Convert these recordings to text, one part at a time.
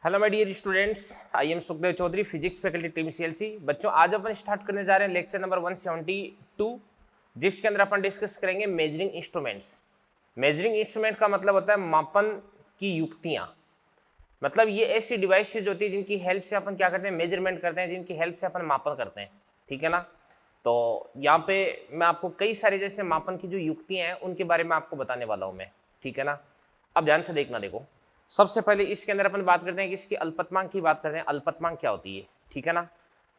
Hello my dear students, I am Sukhdev Chaudhary, physics faculty team CLC. बच्चों, आज अपन start करने जा रहे हैं लेक्चर नंबर 172, जिसके अंदर अपन डिस्कस करेंगे मेजरिंग इंस्ट्रूमेंट्स। मेजरिंग इंस्ट्रूमेंट का मतलब होता है मापन की युक्तियाँ। मतलब ये ऐसी डिवाइसेज होती है जिनकी हेल्प से अपन क्या करते हैं, मेजरमेंट करते हैं, जिनकी हेल्प से अपन मापन करते हैं। ठीक है ना। तो यहाँ पे मैं आपको कई सारे जैसे मापन की जो युक्तियाँ हैं उनके बारे में आपको बताने वाला हूँ मैं। ठीक है ना। अब ध्यान से देखना। देखो, सबसे पहले इसके अंदर अपन बात करते हैं कि इसकी अल्पतमांक की बात करते हैं। अल्पतमांक क्या होती है? ठीक है ना।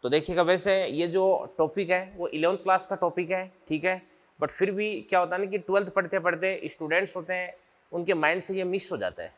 तो देखिएगा, वैसे ये जो टॉपिक है वो 11th क्लास का टॉपिक है। ठीक है। बट फिर भी क्या होता है ना कि 12th पढ़ते पढ़ते स्टूडेंट्स होते हैं, उनके माइंड से ये मिस हो जाता है,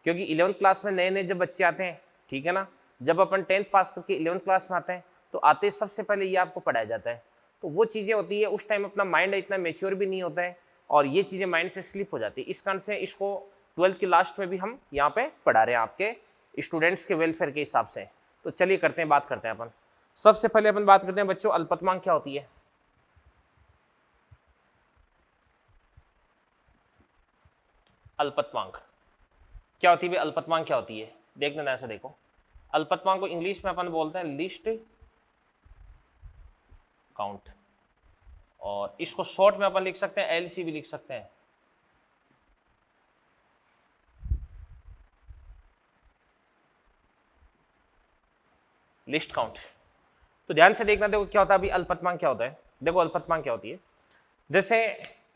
क्योंकि 11th क्लास में नए नए जब बच्चे आते हैं, ठीक है ना, जब अपन 10th पास करके 11th क्लास में आते हैं तो आते सबसे पहले ये आपको पढ़ाया जाता है। तो वो चीज़ें होती है, उस टाइम अपना माइंड इतना मेच्योर भी नहीं होता है और ये चीज़ें माइंड से स्लिप हो जाती है। इस कारण से इसको 12th की लास्ट में भी हम यहाँ पे पढ़ा रहे हैं आपके स्टूडेंट्स के वेलफेयर के हिसाब से। तो चलिए करते हैं, बात करते हैं अपन। सबसे पहले अपन बात करते हैं बच्चों, अल्पतमांक क्या होती है। अल्पतमांक क्या होती है? अल्पतमांक क्या होती है? देखना ध्यान से देखो। अल्पतमांक को इंग्लिश में अपन बोलते हैं लिस्ट काउंट, और इसको शॉर्ट में अपन लिख सकते हैं एलसी भी लिख सकते हैं। List count. तो ध्यान से देखना। देखो क्या होता है अभी अल्पतमांक क्या होता है। देखो अल्पतमांक क्या होती है, जैसे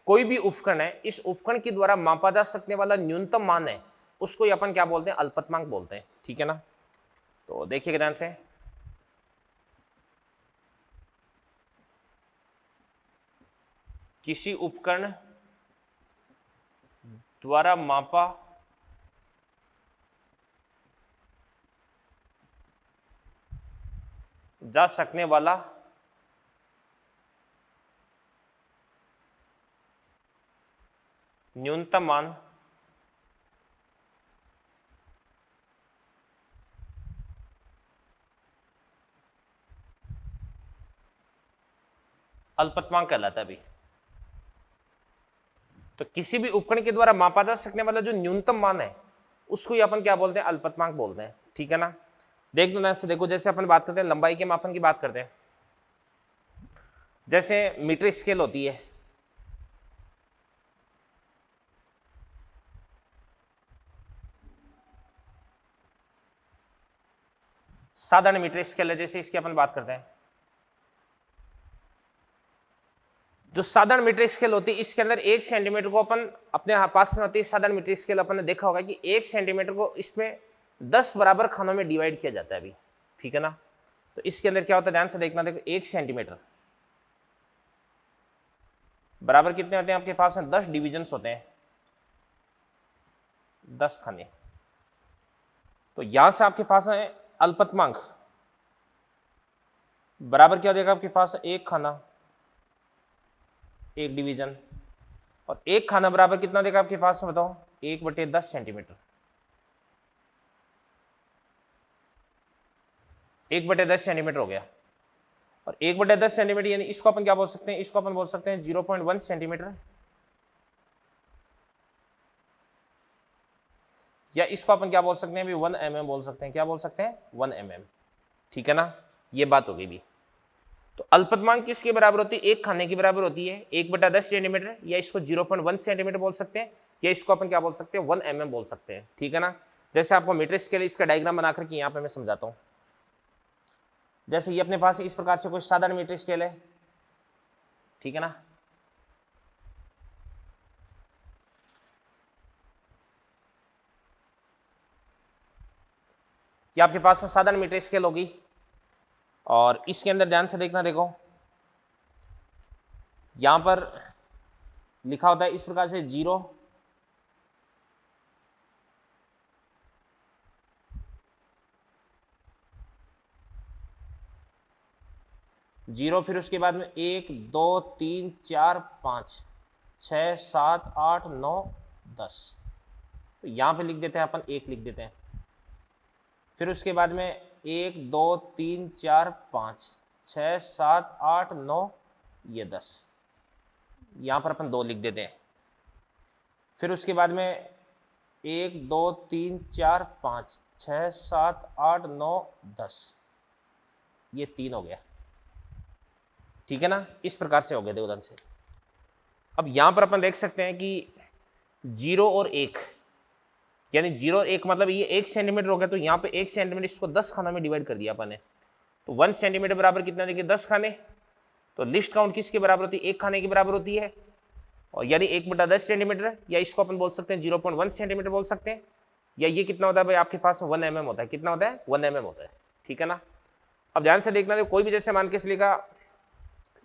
कोई भी उपकरण है, इस उपकरण के द्वारा मापा जा सकने वाला न्यूनतम मान है, उसको ही अपन क्या बोलते हैं? अल्पतमांक बोलते हैं। ठीक है ना। तो देखिएगा ध्यान से, किसी उपकरण द्वारा मापा जा सकने वाला न्यूनतम मान अल्पतमांक कहलाता है अभी। तो किसी भी उपकरण के द्वारा मापा जा सकने वाला जो न्यूनतम मान है, उसको ही अपन क्या बोलते हैं? अल्पतमांक बोलते हैं। ठीक है ना। देख लो ना से, देखो जैसे अपन बात करते हैं लंबाई के मापन की बात करते हैं, जैसे मीटर स्केल होती है, साधारण मीटर स्केल है, जैसे इसकी अपन बात करते हैं। जो साधारण मीटर स्केल होती है, इसके अंदर 1 सेंटीमीटर को अपन अपने पास में होती है साधारण मीटर स्केल। अपन ने देखा होगा कि 1 सेंटीमीटर को इसमें 10 बराबर खानों में डिवाइड किया जाता है अभी। ठीक है ना। तो इसके अंदर क्या होता है, ध्यान से देखना। देखो 1 सेंटीमीटर बराबर कितने होते हैं आपके पास में? 10 डिविजन्स होते हैं, 10 खाने। तो यहां से आपके पास है अल्पतमांक बराबर क्या हो जाएगा आपके पास? 1 खाना, 1 डिवीजन, और 1 खाना बराबर कितना देगा आपके पास में? बताओ, 1/10 सेंटीमीटर। 1/10 सेंटीमीटर हो गया। और 1/10 सेंटीमीटर यानी इसको अपन क्या बोल सकते हैं? इसको अपन बोल सकते हैं 0.1 सेंटीमीटर, या इसको अपन क्या बोल सकते हैं? 1 mm बोल सकते हैं। क्या बोल सकते हैं? 1 mm। ठीक है ना। ये बात हो गई भी। तो अल्पतमांक किसके बराबर होती है? 1 खाने की बराबर होती है, 1/10 सेंटीमीटर, या इसको 0.1 सेंटीमीटर बोल सकते हैं, या इसको अपन क्या बोल सकते हैं? 1 mm बोल सकते हैं। ठीक है ना। जैसे आपको मीटर स्केल इसका डायग्राम बना करके यहाँ पे मैं समझाता हूँ। जैसे ये अपने पास इस प्रकार से कोई साधारण मीटर स्केल है। ठीक है ना। ये आपके पास साधारण मीटर स्केल होगी, और इसके अंदर ध्यान से देखना। देखो यहां पर लिखा होता है इस प्रकार से 0, 0, फिर उसके बाद में 1 2 3 4 5 6 7 8 9 10। तो यहां पे लिख देते हैं अपन, 1 लिख देते हैं। फिर उसके बाद में 1 2 3 4 5 6 7 8 9 ये 10, यहां पर अपन 2 लिख देते हैं। फिर उसके बाद में 1 2 3 4 5 6 7 8 9 10, ये 3 हो गया, ठीक है ना। इस प्रकार से हो गए देवदान से। अब यहां पर अपन देख सकते हैं कि 0 और 1, यानी 0 और 1 मतलब ये 1 सेंटीमीटर हो गया, तो यहाँ पे 1 सेंटीमीटर इसको 10 खानों में डिवाइड कर दिया अपन ने, तो 1 सेंटीमीटर बराबर कितना देखिए 10 खाने, तो लिस्ट काउंट किसके बराबर होती है, 1 खाने के बराबर होती है, और यानी 1/10 सेंटीमीटर, या इसको अपन बोल सकते हैं 0.1 सेंटीमीटर बोल सकते हैं, या ये कितना होता है भाई आपके पास 1 mm होता है, कितना होता है 1 mm होता है, ठीक है ना। अब ध्यान से देखना, कोई भी जैसे मान के चलिए का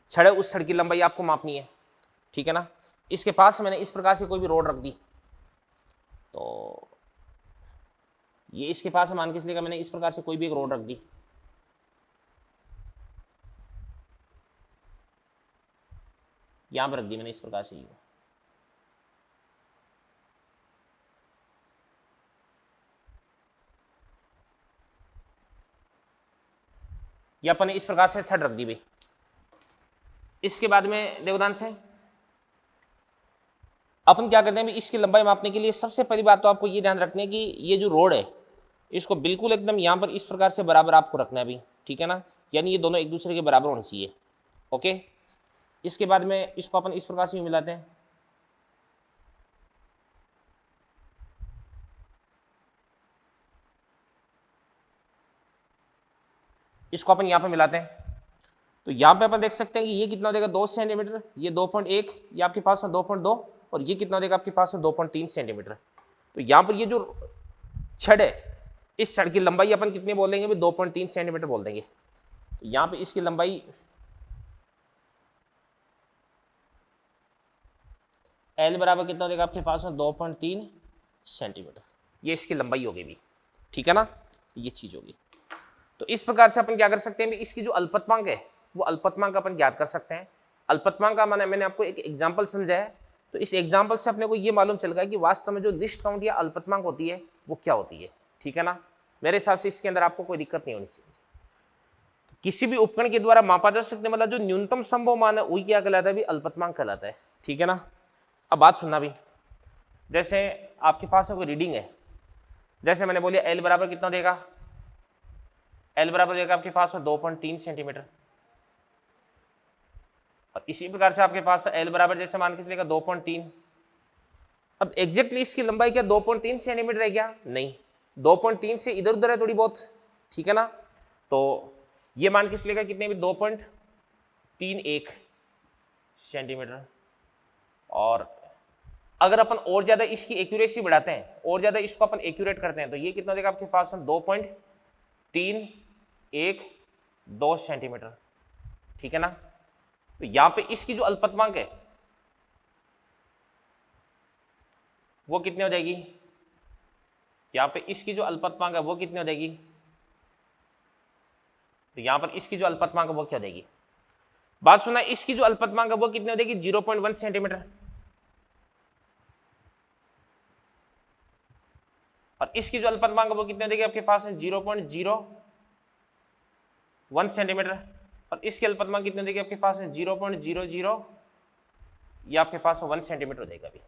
छड़ है, उस छड़ की लंबाई आपको मापनी है, ठीक है ना। इसके पास मैंने इस प्रकार से कोई भी रोड रख दी, तो ये इसके पास मान के चलिएगा मैंने इस प्रकार से कोई भी एक रोड रख दी, यहां पर रख दी मैंने इस प्रकार से, ये अपन ने इस प्रकार से छड़ रख दी भाई। इसके बाद में देवदान से अपन क्या करते हैं, इसकी लंबाई मापने के लिए सबसे पहली बात तो आपको ये ध्यान रखना है कि ये जो रोड है इसको बिल्कुल एकदम यहाँ पर इस प्रकार से बराबर आपको रखना है अभी, ठीक है ना, यानी ये दोनों एक दूसरे के बराबर होने चाहिए, ओके। इसके बाद में इसको अपन इस प्रकार से मिलाते हैं, इसको अपन यहाँ पे मिलाते हैं, तो यहाँ पे अपन देख सकते हैं कि ये कितना हो जाएगा 2 सेंटीमीटर, ये 2.1, ये आपके पास है 2.2, और ये कितना हो जाएगा आपके पास है 2.3 सेंटीमीटर। तो यहाँ पर ये जो छड़ है, इस छड़ की लंबाई अपन कितनी बोल देंगे भाई 2.3 सेंटीमीटर बोल देंगे। तो यहाँ पे इसकी लंबाई L बराबर कितना हो जाएगा आपके पास में 2.3 सेंटीमीटर, ये इसकी लंबाई होगी भी, ठीक है ना, ये चीज होगी। तो इस प्रकार से अपन क्या कर सकते हैं, इसकी जो अल्पतमांक है वो अल्पतमांक अपन ज्ञात कर सकते हैं। अल्पतमांक का माने मैंने आपको एक एग्जांपल समझाया है, तो इस एग्जांपल से अपने को ये मालूम चल गया कि वास्तव में जो लिस्ट काउंट या अल्पतमांक होती है वो क्या होती है, ठीक है ना। मेरे हिसाब से इसके अंदर आपको कोई दिक्कत नहीं होनी चाहिए। तो किसी भी उपकरण के द्वारा मापा जा सकते मतलब जो न्यूनतम संभव मान है वही क्या कहलाता है, अल्पतमांक कहलाता है, ठीक है ना। अब बात सुनना भी, जैसे आपके पास कोई रीडिंग है, जैसे मैंने बोलिए L बराबर कितना देगा, L बराबर देगा आपके पास 2.3 सेंटीमीटर, और इसी प्रकार से आपके पास L बराबर जैसे मान के चलेगा 2.3। अब एग्जैक्टली इसकी लंबाई क्या 2.3 सेंटीमीटर है क्या, नहीं, 2.3 से इधर उधर है थोड़ी बहुत, ठीक है ना। तो ये मान के चलेगा कितने भी 2.31 सेंटीमीटर, और अगर अपन और ज्यादा इसकी एक्यूरेसी बढ़ाते हैं, और ज्यादा इसको अपन एक्यूरेट करते हैं, तो ये कितना देगा आपके पास 2.312 सेंटीमीटर, ठीक है ना। तो यहां पे इसकी जो अल्पतमांक है वो कितनी हो जाएगी, यहां पे इसकी जो अल्पतमांक है वो कितनी हो जाएगी, तो यहां पर इसकी जो अल्पतमांक है वो क्या हो जाएगी, बात सुना, इसकी जो अल्पतमांक है वो कितनी हो जाएगी 0.1 सेंटीमीटर, और इसकी जो अल्पतमांक है वो कितनी हो जाएगी आपके पास 0.01 सेंटीमीटर, और इसकी अल्पतमांक कितनी हो जाएगी आपके पास 0.00, ये आपके पास 1 सेंटीमीटर हो जाएगा अभी।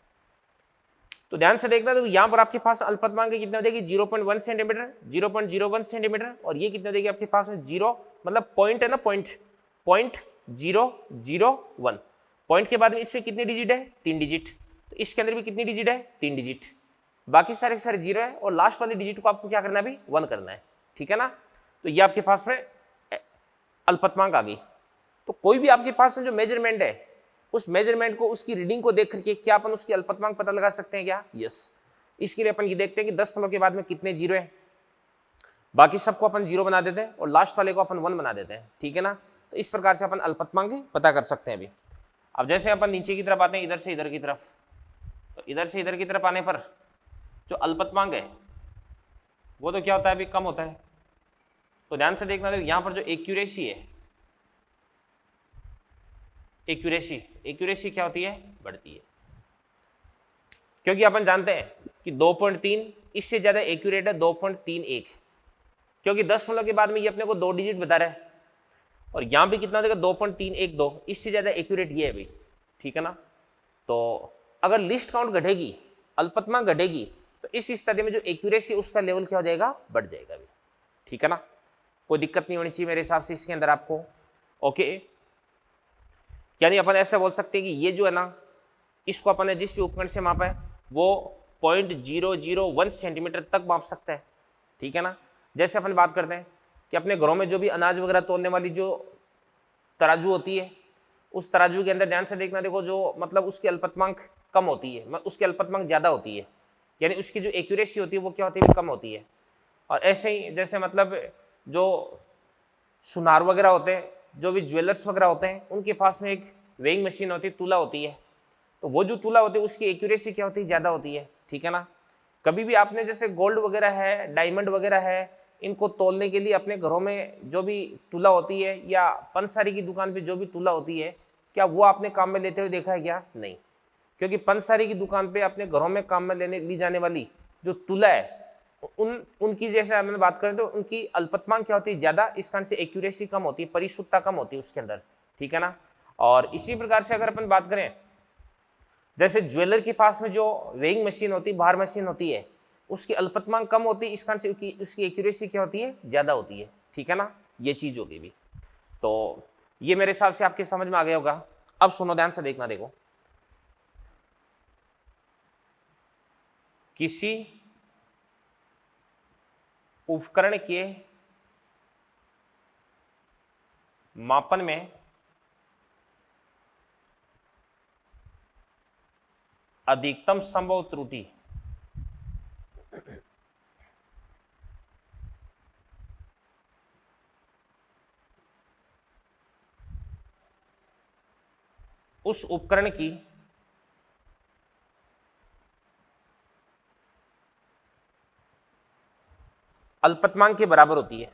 तो ध्यान से देखना, तो यहां पर आपके पास अल्पतमांक कितनी हो जाएगी 0.1 सेंटीमीटर, 0.01 सेंटीमीटर, और ये कितनी हो जाएगी आपके पास 0 मतलब पॉइंट है ना, पॉइंट 0.001, पॉइंट के बाद में इसमें कितनी डिजिट है 3 डिजिट, तो इसके अंदर भी कितनी डिजिट है 3 डिजिट, बाकी सारे सारे 0 है, और लास्ट वाली डिजिट को आपको क्या करना है अभी 1 करना है, ठीक है ना। तो ये आपके पास में अल्पतमांक आ गई। तो कोई भी आपके पास जो मेजरमेंट है, उस मेजरमेंट को, उसकी रीडिंग को देख करके क्या अपन उसकी अल्पतमांक पता लगा सकते हैं क्या, यस। इसके लिए अपन ये देखते हैं कि 10 फलों के बाद में कितने 0 है, बाकी सबको अपन 0 बना देते हैं और लास्ट वाले को अपन 1 बना देते हैं, ठीक है ना। तो इस प्रकार से अपन अल्पतमांक पता कर सकते हैं अभी। अब जैसे अपन नीचे की तरफ आते हैं, इधर से इधर की तरफ, तो इधर से इधर की तरफ आने पर जो अल्पतमांक है वो तो क्या होता है अभी कम होता है। तो ध्यान से देखना, यहां पर जो एक्यूरेसी है, एक्यूरेसी क्या होती है, बढ़ती है, क्योंकि अपन जानते हैं कि 2.3 इससे ज्यादा एक्यूरेट है 2.31, क्योंकि 10 फलों के बाद में ये अपने को 2 डिजिट बता रहा है, और यहां भी कितना हो जाएगा 2.312, इससे ज्यादा एक्यूरेट ये है अभी, ठीक है ना। तो अगर लिस्ट काउंट घटेगी, अल्पतमांक घटेगी, तो तो इस स्थिति में जो एक्यूरेसी उसका लेवल क्या हो जाएगा, बढ़ जाएगा अभी, ठीक है ना। कोई दिक्कत नहीं होनी चाहिए मेरे हिसाब से इसके अंदर आपको, ओके। यानी अपन ऐसा बोल सकते हैं कि ये जो है ना, इसको अपन ने जिस भी उपकरण से मापा है वो 0.001 सेंटीमीटर तक माप सकता है, ठीक है ना। जैसे अपन बात करते हैं कि अपने घरों में जो भी अनाज वगैरह तोलने वाली जो तराजू होती है, उस तराजू के अंदर ध्यान से देखना, देखो जो मतलब उसकी अल्पतमांक कम होती है, उसकी अल्पतमांक ज़्यादा होती है, यानी उसकी जो एक्यूरेसी होती है वो क्या होती है, कम होती है। और ऐसे ही जैसे मतलब जो सुनार वगैरह होते हैं, जो भी ज्वेलर्स वगैरह होते हैं, उनके पास में एक वेइंग मशीन होती है, तुला होती है, तो वो जो तुला होती है उसकी एक्यूरेसी क्या होती है, ज़्यादा होती है, ठीक है ना। कभी भी आपने जैसे गोल्ड वगैरह है, डायमंड वगैरह है, इनको तोलने के लिए अपने घरों में जो भी तुला होती है या पंसारी की दुकान पे जो भी तुला होती है, क्या वो आपने काम में लेते हुए देखा है क्या, नहीं। क्योंकि पंसारी की दुकान पे अपने घरों में काम में ली जाने वाली जो तुला है, उनकी जैसे हमने बात करें तो उनकी अल्पतमांक क्या होती है, ज़्यादा, इस कारण से एक्यूरेसी कम होती है, परिशुद्धता कम होती है उसके अंदर, ठीक है ना। और इसी प्रकार से अगर अपन बात करें, जैसे ज्वेलर के पास में जो वेइंग मशीन होती है, भार मशीन होती है, उसकी अल्पतमांक कम होती है, इस कारण से उसकी एक्यूरेसी क्या होती है, ज़्यादा होती है, ठीक है ना। ये चीज़ होगी भी, तो ये मेरे हिसाब से आपके समझ में आ गया होगा। अब सुनो ध्यान से देखना, देखो किसी उपकरण के मापन में अधिकतम संभव त्रुटि उस उपकरण की अल्पतमांक के बराबर होती है।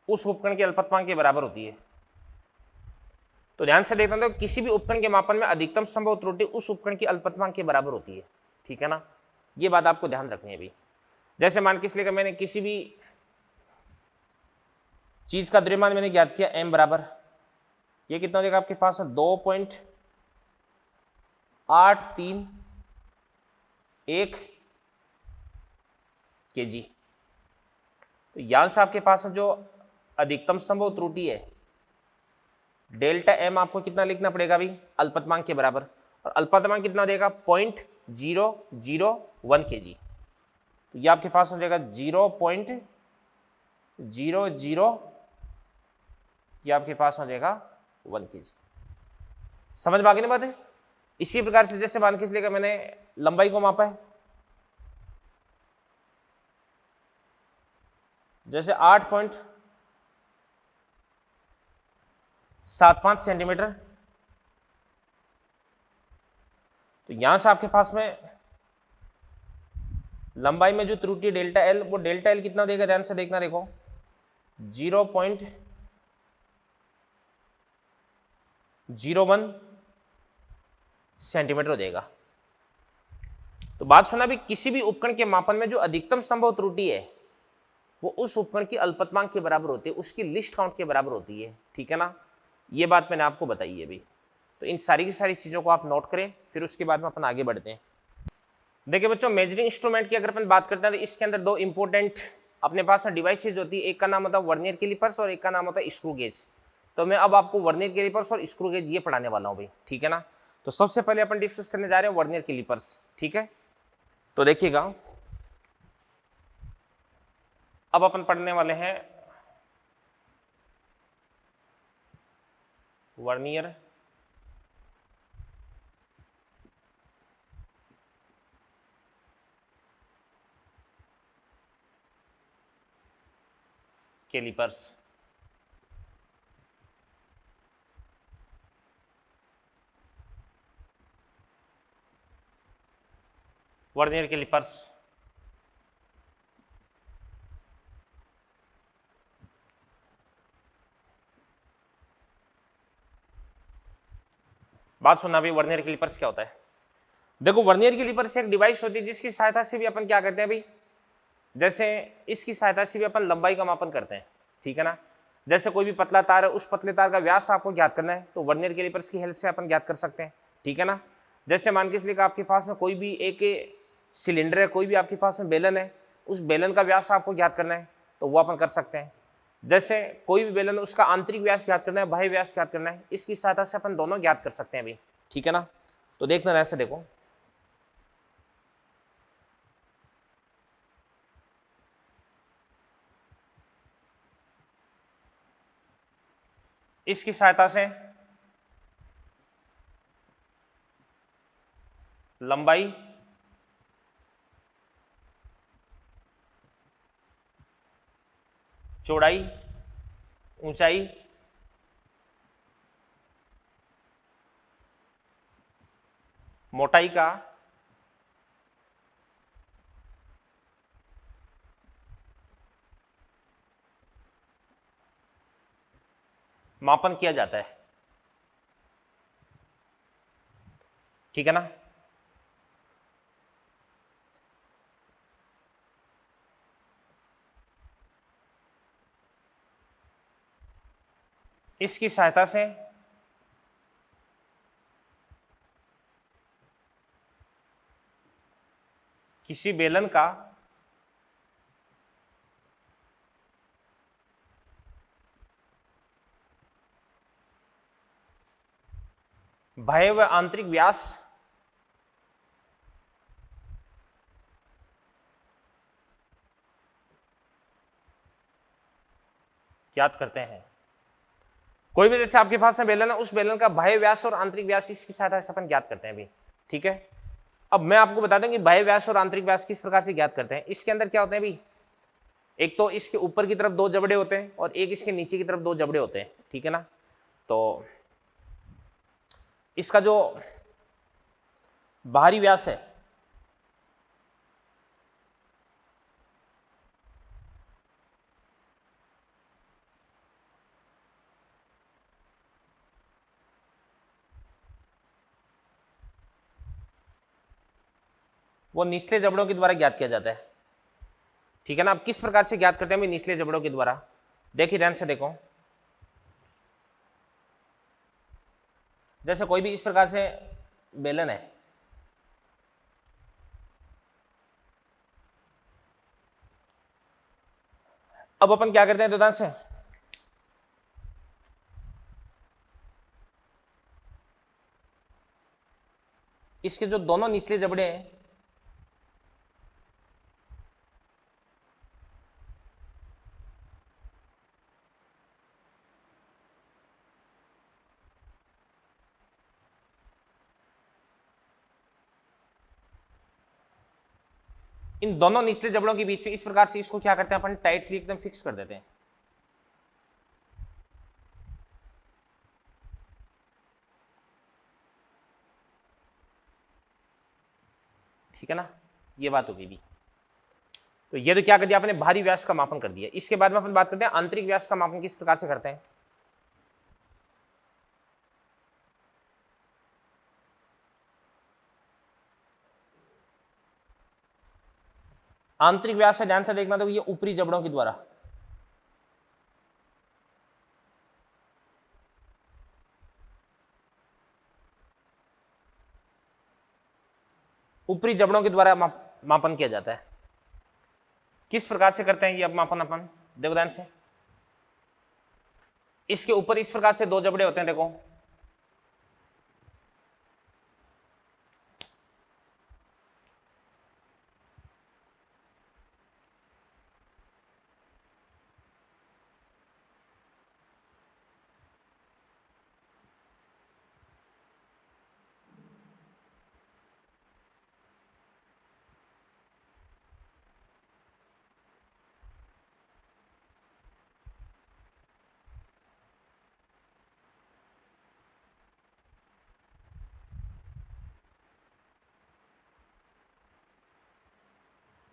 उस उपकरण की अल्पतमांक के बराबर होती है। तो ध्यान से देखना, तो किसी भी उपकरण के मापन में अधिकतम संभव त्रुटि उस उपकरण की अल्पतमांक के बराबर होती है, ठीक है ना। ये बात आपको ध्यान रखनी है अभी। जैसे मान के इसलिए मैंने किसी भी चीज का द्रव्यमान मैंने ज्ञात किया m बराबर, ये कितना देगा आपके पास, 2.831 kg। तो यहां से आपके पास जो अधिकतम संभव त्रुटि है डेल्टा m आपको कितना लिखना पड़ेगा अभी, अल्पतमांक के बराबर, और अल्पतमांक कितना देगा, 0.001 kg। तो ये आपके पास हो जाएगा 0.00, ये आपके पास हो जाएगा 1 kg। समझ में आ गई ना बात है। इसी प्रकार से जैसे मान के इसलिए मैंने लंबाई को मापा है, जैसे 8.75 सेंटीमीटर, तो यहां से आपके पास में लंबाई में जो त्रुटि डेल्टा एल, वो डेल्टा एल कितना देगा, ध्यान से देखना, देखो 0.01 सेंटीमीटर हो जाएगा। तो बात सुना भी, किसी भी उपकरण के मापन में जो अधिकतम संभव त्रुटि है वो उस उपकरण की अल्पतमांक के बराबर होती है, उसकी लिस्ट काउंट के बराबर होती है, ठीक है ना। ये बात मैंने आपको बताई है अभी। तो इन सारी की सारी चीज़ों को आप नोट करें, फिर उसके बाद में अपन आगे बढ़ते हैं। देखिए बच्चों, मेजरिंग इंस्ट्रूमेंट की अगर अपन बात करते हैं तो इसके अंदर दो इंपॉर्टेंट अपने पास डिवाइसेज होती है, एक का नाम होता है वर्नियर कैलिपर्स और एक का नाम होता है स्क्रू गेज। तो मैं अब आपको वर्नियर कैलिपर्स और स्क्रू गेज ये पढ़ाने वाला हूँ भाई, ठीक है ना। तो सबसे पहले अपन डिस्कस करने जा रहे हैं वर्नियर कैलिपर्स, ठीक है। तो देखिएगा, अब अपन पढ़ने वाले हैं वर्नियर कैलिपर्स। वर्नियर कैलिपर्स बात सुनना भी, वर्नियर कैलिपर्स क्या होता है। देखो, वर्नियर कैलिपर्स एक डिवाइस होती है जिसकी सहायता से भी अपन क्या करते हैं भाई, जैसे इसकी सहायता से भी अपन लंबाई का मापन करते हैं, ठीक है ना। जैसे कोई भी पतला तार है, उस पतले तार का व्यास आपको ज्ञात करना है तो वर्नियर कैलिपर्स की हेल्प से अपन ज्ञात कर सकते हैं, ठीक है ना। जैसे मान के चलिए आपके पास में कोई भी एक सिलेंडर है, कोई भी आपके पास में बेलन है, उस बेलन का व्यास आपको ज्ञात करना है तो वो अपन कर सकते हैं। जैसे कोई भी बेलन, उसका आंतरिक व्यास ज्ञात करना है, बाह्य व्यास ज्ञात करना है, इसकी सहायता से अपन दोनों ज्ञात कर सकते हैं अभी, ठीक है ना। तो देखना ऐसे देखो, इसकी सहायता से लंबाई, चौड़ाई, ऊंचाई, मोटाई का मापन किया जाता है, ठीक है ना। इसकी सहायता से किसी बेलन का बाह्य व आंतरिक व्यास ज्ञात करते हैं। कोई भी जैसे आपके पास में बेलन है, उस बेलन का बाह्य व्यास और आंतरिक व्यास इसकी सहायता से अपन ज्ञात करते हैं अभी, ठीक है। अब मैं आपको बता दूं कि बाह्य व्यास और आंतरिक व्यास किस प्रकार से ज्ञात करते हैं। इसके अंदर क्या होते हैं अभी, एक तो इसके ऊपर की तरफ दो जबड़े होते हैं और एक इसके नीचे की तरफ दो जबड़े होते हैं, ठीक है ना। तो इसका जो बाहरी व्यास है वो निचले जबड़ों के द्वारा ज्ञात किया जाता है, ठीक है ना। अब किस प्रकार से ज्ञात करते हैं निचले जबड़ों के द्वारा, देखिए ध्यान से देखो। जैसे कोई भी इस प्रकार से बेलन है, अब अपन क्या करते हैं तो ध्यान से, इसके जो दोनों निचले जबड़े हैं इन दोनों निचले जबड़ों के बीच में इस प्रकार से इसको क्या करते हैं अपन टाइटली एकदम फिक्स कर देते हैं, ठीक है ना। ये बात होगी भी। तो ये तो क्या कर दिया आपने, बाहरी व्यास का मापन कर दिया। इसके बाद में अपन बात करते हैं आंतरिक व्यास का मापन किस प्रकार से करते हैं। आंतरिक व्यास से ध्यान से देखना, तो ये ऊपरी जबड़ों के द्वारा, ऊपरी जबड़ों के द्वारा मापन किया जाता है। किस प्रकार से करते हैं ये अब मापन अपन, देखो ध्यान से। इसके ऊपर इस प्रकार से दो जबड़े होते हैं, देखो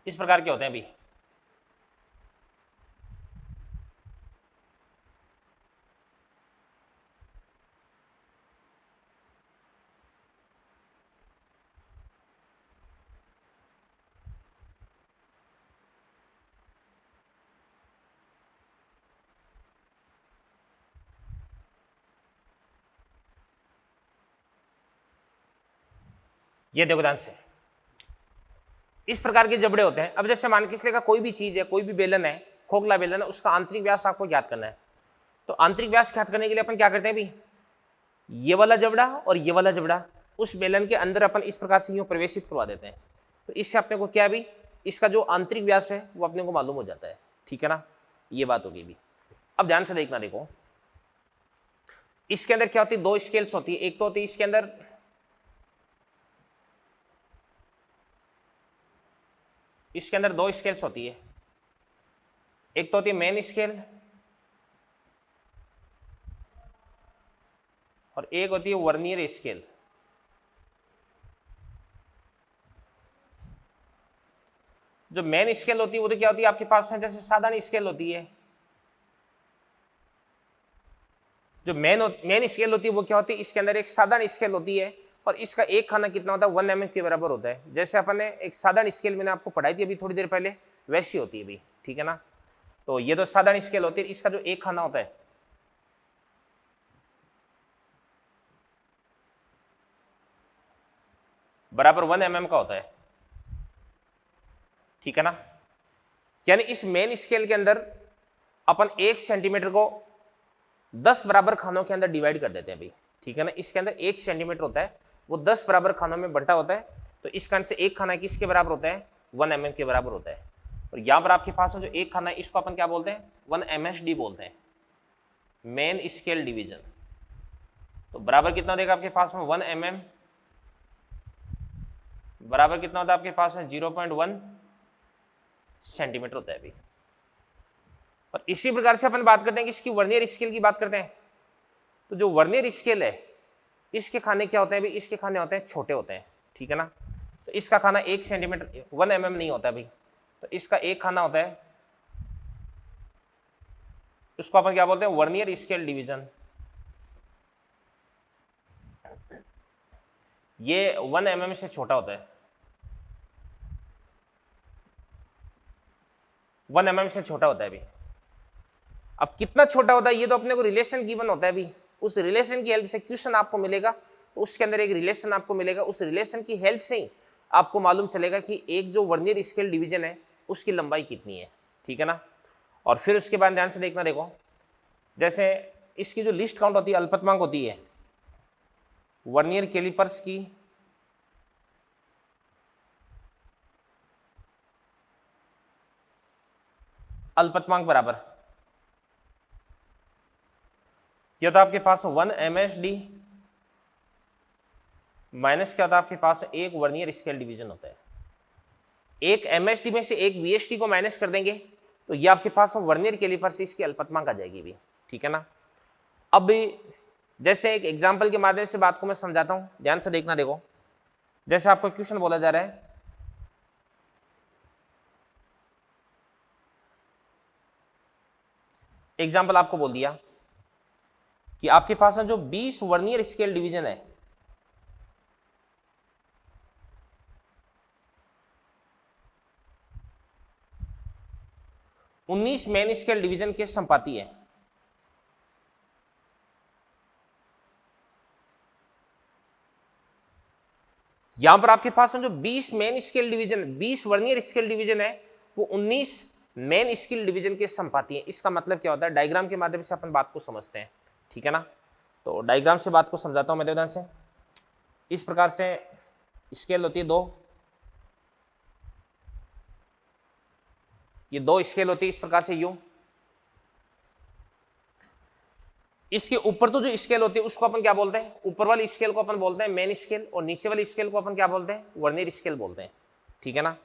इस प्रकार के होते हैं अभी। ये देखो ध्यान से, इस प्रकार के जबड़े होते हैं। अब जैसे मान के इसलिए का कोई भी चीज है, कोई भी बेलन है, खोखला बेलन है, उसका आंतरिक व्यास आपको ज्ञात करना है। तो आंतरिक व्यास ज्ञात करने के लिए अपन क्या करते हैं भी, ये वाला जबड़ा और ये वाला जबड़ा उस बेलन के अंदर अपन इस प्रकार से यूं प्रवेशित करवा देते हैं। तो इससे अपने को क्या भी, इसका जो आंतरिक व्यास है वो अपने को मालूम हो जाता है, ठीक है ना, ये बात होगी भी। अब ध्यान से देखना, देखो इसके अंदर क्या होती है, दो स्केल्स होती है। एक तो होती है इसके अंदर दो स्केल्स होती है। एक तो होती है मेन स्केल और एक होती है वर्नियर स्केल। जो मेन स्केल होती है वो तो क्या होती है आपके पास में, जैसे साधारण स्केल होती है। जो मेन स्केल होती है वो क्या होती है, इसके अंदर एक साधारण स्केल होती है और इसका एक खाना कितना होता है, 1 mm के बराबर होता है। जैसे अपन ने एक साधारण स्केल मैंने आपको पढ़ाई थी अभी थोड़ी देर पहले, वैसी होती है अभी, ठीक है ना। तो ये तो साधारण स्केल होती है, इसका जो एक खाना होता है बराबर 1 mm का होता है, ठीक है ना। यानी इस मेन स्केल के अंदर अपन 1 सेंटीमीटर को 10 बराबर खानों के अंदर डिवाइड कर देते हैं भाई, ठीक है ना। इसके अंदर 1 सेंटीमीटर होता है, वो 10 बराबर खानों में बंटा होता है। तो इस कारण से एक खाना किसके बराबर होता है, 1 mm के बराबर होता है। और यहाँ पर आपके पास जो एक खाना है इसको अपन क्या बोलते हैं, 1 MSD बोलते हैं, मेन स्केल डिवीजन। तो बराबर कितना देगा आपके पास में, 1 mm बराबर कितना होता है आपके पास में, 0.1 सेंटीमीटर होता है अभी। और इसी प्रकार से अपन बात करते हैं कि इसकी वर्नियर स्केल की बात करते हैं। तो जो वर्नियर स्केल है इसके खाने क्या होते हैं भाई, इसके खाने होते हैं छोटे होते हैं, ठीक है ना। तो इसका खाना 1 सेंटीमीटर 1 mm नहीं होता भाई, तो इसका एक खाना होता है, उसको अपन क्या बोलते हैं, वर्नियर स्केल डिवीजन। ये 1 mm से छोटा होता है, 1 mm से छोटा होता है अभी। अब कितना छोटा होता है ये तो अपने को रिलेशन गिवन होता है अभी, उस रिलेशन की हेल्प से क्वेश्चन आपको मिलेगा, तो उसके अंदर एक रिलेशन आपको मिलेगा, उस रिलेशन की हेल्प से ही आपको मालूम चलेगा कि एक जो वर्नियर स्केल डिवीजन है उसकी लंबाई कितनी है, ठीक है ना। और फिर उसके बाद ध्यान से देखना, देखो जैसे इसकी जो लिस्ट काउंट होती है, अल्पतमांक होती है वर्नियर कैलिपर्स की, अल्पतमांक बराबर यह था आपके पास 1 MSD माइनस क्या होता है आपके पास एक वर्नियर स्केल डिवीजन होता है। एक MSD में से एक VSD को माइनस कर देंगे तो ये आपके पास वर्नियर कैलिपर से इसकी अल्पतमांक आ जाएगी भी, ठीक है ना। अब जैसे एक एग्जांपल के माध्यम से बात को मैं समझाता हूं, ध्यान से देखना, देखो जैसे आपको क्वेश्चन बोला जा रहा है, एग्जांपल आपको बोल दिया कि आपके पास जो 20 वर्नियर स्केल डिवीजन है, उन्नीस मेन स्केल डिवीजन के संपाती है। यहां पर आपके पास जो 20 main scale division, 20 vernier scale division है, वो 19 मेन स्केल डिवीजन के संपाती है। इसका मतलब क्या होता है, डायग्राम के माध्यम से अपन बात को समझते हैं, ठीक है ना। तो डायग्राम से बात को समझाता हूं मैं ध्यान से। इस प्रकार से स्केल होती है दो, ये दो स्केल होती है इस प्रकार से यूं। इसके ऊपर तो जो स्केल होती है उसको अपन क्या बोलते हैं, ऊपर वाली स्केल को अपन बोलते हैं मेन स्केल, और नीचे वाली स्केल को अपन क्या बोलते हैं, वर्नियर स्केल बोलते हैं, ठीक है ना।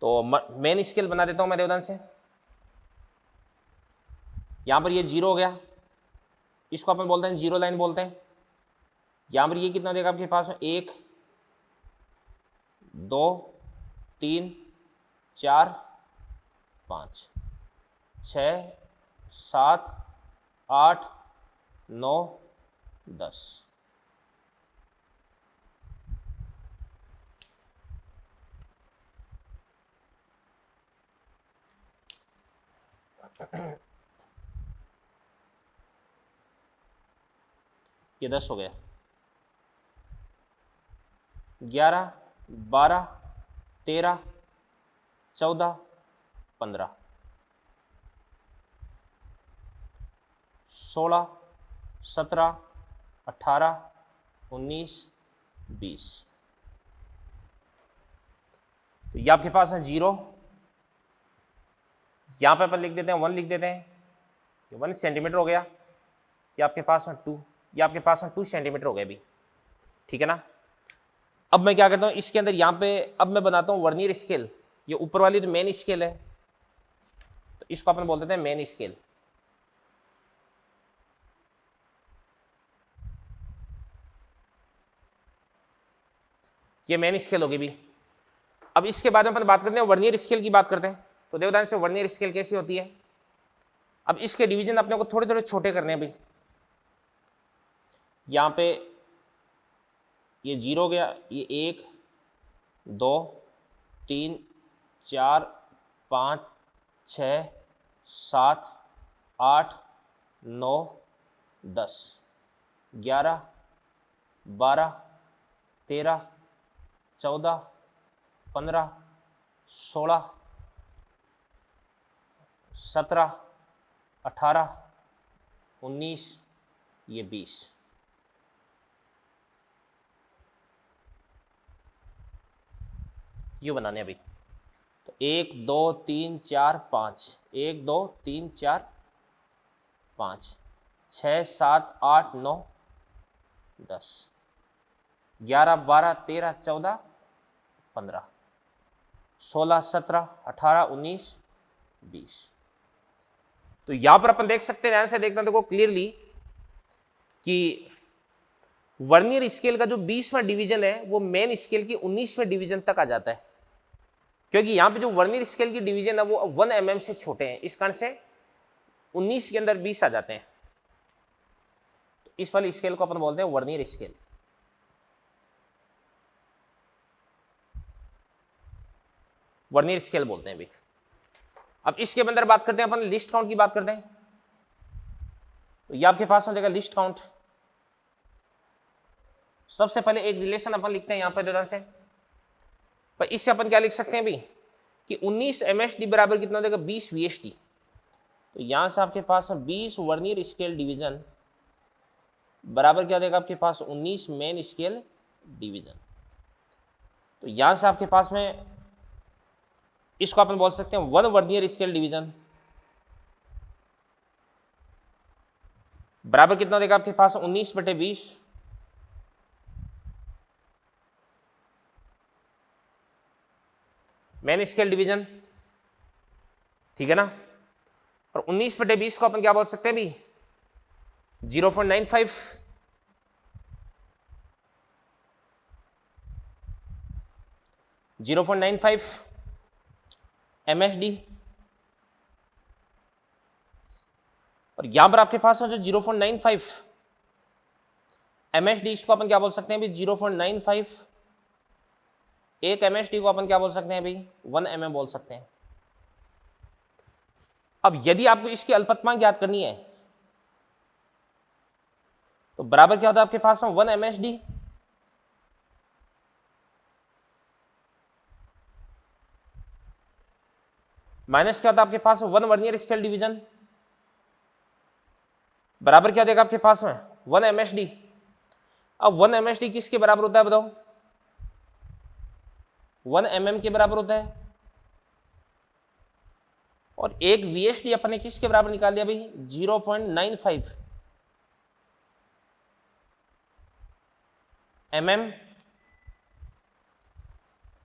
तो मेन स्केल बना देता हूं मैं देवदान से। यहां पर ये 0 हो गया, इसको अपन बोलते हैं 0 लाइन बोलते हैं। यहां पर ये कितना देगा आपके पास, 1 2 3 4 5 6 7 8 9 10। ये 10 हो गया, 11, 12, 13, 14, 15, 16, 17, 18, 19, 20। तो ये आपके पास है 0, यहाँ पे अपन लिख देते हैं 1 लिख देते हैं, ये 1 सेंटीमीटर हो गया। ये आपके पास है 2, ये आपके पास है 2 सेंटीमीटर हो गया अभी, ठीक है ना। अब मैं क्या करता हूँ इसके अंदर, यहाँ पे अब मैं बनाता हूँ वर्नियर स्केल। ये ऊपर वाली तो मेन स्केल है, तो इसको अपन बोल देते हैं मेन स्केल। ये मेन स्केल होगी भी। अब इसके बाद में अपन बात करते हैं वर्नियर स्केल की बात करते हैं। तो देखो ध्यान से वर्नियर स्केल कैसी होती है। अब इसके डिवीजन अपने को थोड़े थोड़े छोटे करने हैं भाई। यहाँ पे ये 0 हो गया, ये 1, 2, 3, 4, 5, 6, 7, 8, 9, 10, 11, 12, 13, 14, 15, 16, 17, 18, 19, ये 20। यू बनाने अभी। तो 1, 2, 3, 4, 5, 1, 2, 3, 4, 5, 6, 7, 8, 9, 10, 11, 12, 13, 14, 15, 16, 17, 18, 19, 20। तो यहां पर अपन देख सकते हैं, ध्यान से देखना देखो क्लियरली कि वर्नियर स्केल का जो 20वां डिवीजन है वो मेन स्केल की 19वें डिवीजन तक आ जाता है, क्योंकि यहां पे जो वर्नियर स्केल की डिवीजन है वो 1 mm से छोटे हैं, इस कारण से 19 के अंदर 20 आ जाते हैं। तो इस वाली स्केल को अपन बोलते हैं वर्नियर स्केल। वर्नियर स्केल बोलते हैं भी। अब इसके अंदर बात करते हैं अपन लिस्ट काउंट की बात करते हैं। तो ये आपके पास हो जाएगा लिस्ट काउंट। सबसे पहले एक रिलेशन अपन लिखते हैं यहां पर ध्यान से, पर इससे अपन क्या लिख सकते हैं भी कि 19 MSD बराबर कितना हो जाएगा 20 VSD। तो यहां से आपके पास 20 वर्नियर स्केल डिवीजन बराबर क्या हो जाएगा आपके पास 19 मेन स्केल डिवीजन। तो यहां से आपके पास में इसको अपन बोल सकते हैं 1 वर्नियर स्केल डिवीजन बराबर कितना हो जाएगा आपके पास 19/20 मेन स्केल डिवीजन, ठीक है ना। और 19/20 को अपन क्या बोल सकते हैं भी 0.95 0.95 MSD। और यहां पर आपके पास है जो 0.95 MSD, इसको अपन क्या बोल सकते हैं भी 0.95, एक MSD को अपन क्या बोल सकते हैं भाई 1 mm बोल सकते हैं। अब यदि आपको इसकी अल्पतमांक ज्ञात करनी है तो बराबर क्या होता है आपके पास में 1 MSD माइनस क्या होता है आपके पास 1 वर्नियर स्केल डिवीजन बराबर क्या हो जाएगा आपके पास में 1 MSD। अब 1 MSD किसके बराबर होता है बताओ 1 mm के बराबर होता है। और एक VSD अपन ने किसके बराबर निकाल दिया भाई 0.95 mm,